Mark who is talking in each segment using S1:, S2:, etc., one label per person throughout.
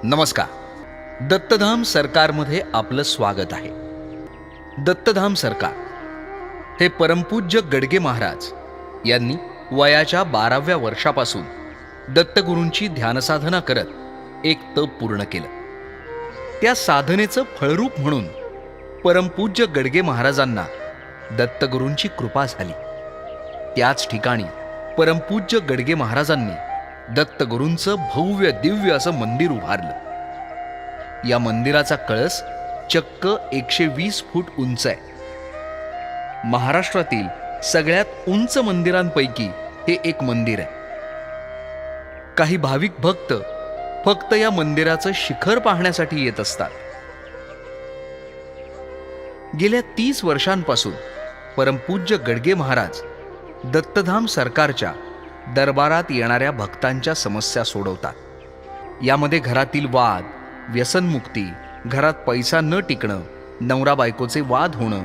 S1: नमस्कार. दत्तधाम सरकारमध्ये आपलं स्वागत आहे. दत्तधाम सरकार हे परमपूज्य गडगे महाराज यांनी वयाच्या 12व्या वर्षापासून दत्तगुरूंची ध्यानसाधना करत एक तप पूर्ण केलं. त्या साधनेचं फळरूप म्हणून परमपूज्य गडगे महाराजांना दत्तगुरूंची कृपा झाली. त्याच ठिकाणी परमपूज्य गडगे महाराजांनी दत्तगुरूंचं भव्य दिव्य असं मंदिर उभारलं. या मंदिराचा कळस चक्क 120 फूट उंच आहे. महाराष्ट्रातील सगळ्यात उंच मंदिरांपैकी हे एक मंदिर आहे. काही भाविक भक्त फक्त या मंदिराचं शिखर पाहण्यासाठी येत असतात. गेल्या 30 वर्षांपासून परमपूज्य गडगे महाराज दत्तधाम सरकारच्या दरबारात येणाऱ्या भक्तांच्या समस्या सोडवतात. यामध्ये घरातील वाद, व्यसनमुक्ती, घरात पैसा न टिकणं, नवरा बायकोचे वाद होणं,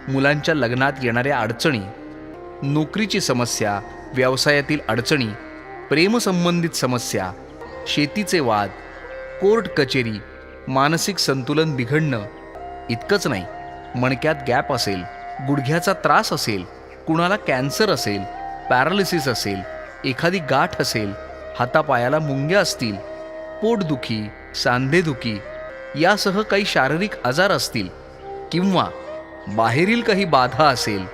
S1: मुलांच्या लग्नात येणाऱ्या अडचणी, नोकरीची समस्या, व्यवसायातील अडचणी, प्रेमसंबंधित समस्या, शेतीचे वाद, कोर्ट कचेरी, मानसिक संतुलन बिघडणं इतकंच नाही, मणक्यात गॅप असेल, गुडघ्याचा त्रास असेल, कुणाला कॅन्सर असेल, पॅरालिसिस असेल, एखादी गाठ असेल, हातापायाला मुंग्या असतील, पोटदुखी, सांधेदुखी यासह काही शारीरिक आजार असतील किंवा बाहेरील काही बाधा असेल,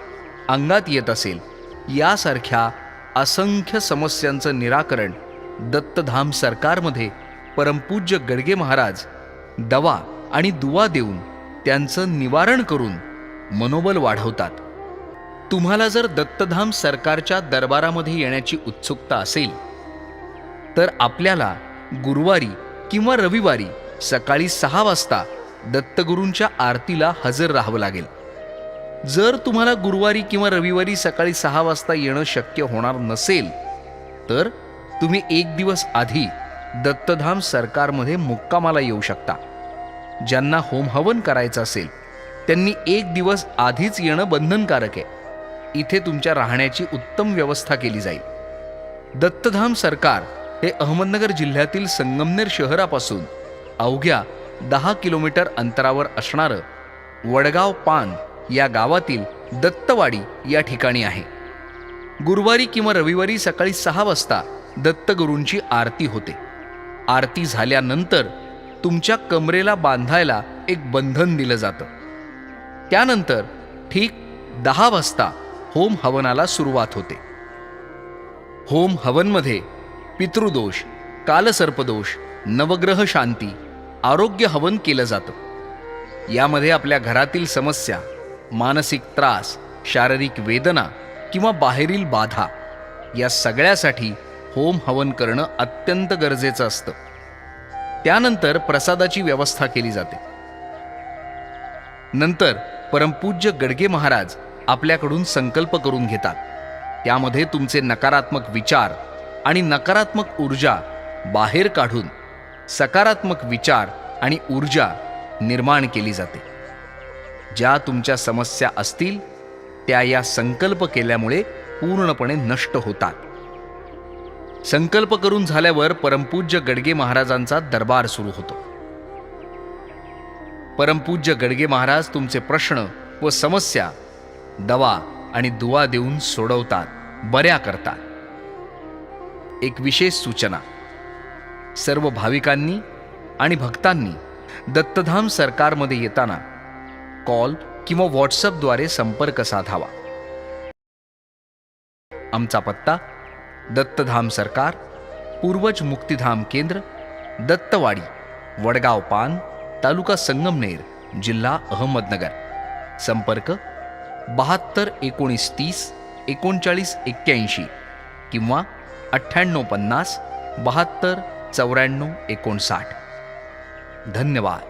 S1: अंगात येत असेल, यासारख्या असंख्य समस्यांचं निराकरण दत्तधाम सरकारमध्ये परमपूज्य गडगे महाराज दवा आणि दुवा देऊन त्यांचं निवारण करून मनोबल वाढवतात. तुम्हाला जर दत्तधाम सरकारच्या दरबारामध्ये येण्याची उत्सुकता असेल तर आपल्याला गुरुवारी किंवा रविवारी सकाळी 6 वाजता दत्तगुरूंच्या आरतीला हजर राहावं लागेल. जर तुम्हाला गुरुवारी किंवा रविवारी सकाळी 6 वाजता येणं शक्य होणार नसेल तर तुम्ही एक दिवस आधी दत्तधाम सरकारमध्ये मुक्कामाला येऊ शकता. ज्यांना होम हवन करायचं असेल त्यांनी एक दिवस आधीच येणं बंधनकारक आहे. इथे तुमच्या राहण्याची उत्तम व्यवस्था केली जाईल. दत्तधाम सरकार हे अहमदनगर जिल्ह्यातील संगमनेर शहरापासून अवघ्या 10 किलोमीटर अंतरावर असणारं वडगाव पान या गावातील दत्तवाडी या ठिकाणी आहे. गुरुवारी किंवा रविवारी सकाळी 6 वाजता दत्तगुरूंची आरती होते. आरती झाल्यानंतर तुमच्या कमरेला बांधायला एक बंधन दिलं जातं. त्यानंतर ठीक 10 वाजता होम हवनाला सुरुवात होते. होम हवनमध्ये पितृदोष, कालसर्पदोष, नवग्रह शांती, आरोग्य हवन केलं जातं. यामध्ये आपल्या घरातील समस्या, मानसिक त्रास, शारीरिक वेदना किंवा बाहेरील बाधा या सगळ्यासाठी होम हवन करणं अत्यंत गरजेचं असतं. त्यानंतर प्रसादाची व्यवस्था केली जाते. नंतर परमपूज्य गडगे महाराज आपल्याकडून संकल्प करून घेतात. त्यामध्ये तुमचे नकारात्मक विचार आणि नकारात्मक ऊर्जा बाहेर काढून सकारात्मक विचार आणि ऊर्जा निर्माण केली जाते. ज्या तुमच्या समस्या असतील त्या या संकल्प केल्यामुळे पूर्णपणे नष्ट होतात. संकल्प करून झाल्यावर परमपूज्य गडगे महाराजांचा दरबार सुरू होतो. परमपूज्य गडगे महाराज तुमचे प्रश्न व समस्या दवा आणि दुवा देऊन सोडवतात, बऱ्या करतात. एक विशेष सूचना: सर्व भाविकांनी आणि भक्तांनी दत्तधाम सरकारमध्ये येताना कॉल किंवा व्हॉट्सअपद्वारे संपर्क साधावा. आमचा पत्ता: दत्तधाम सरकार, पूर्वज मुक्तिधाम केंद्र, दत्तवाडी, वडगाव पान, तालुका संगमनेर, जिल्हा अहमदनगर. संपर्क 72 19 30 39 81 किंवा 98 50 72 94 59. धन्यवाद.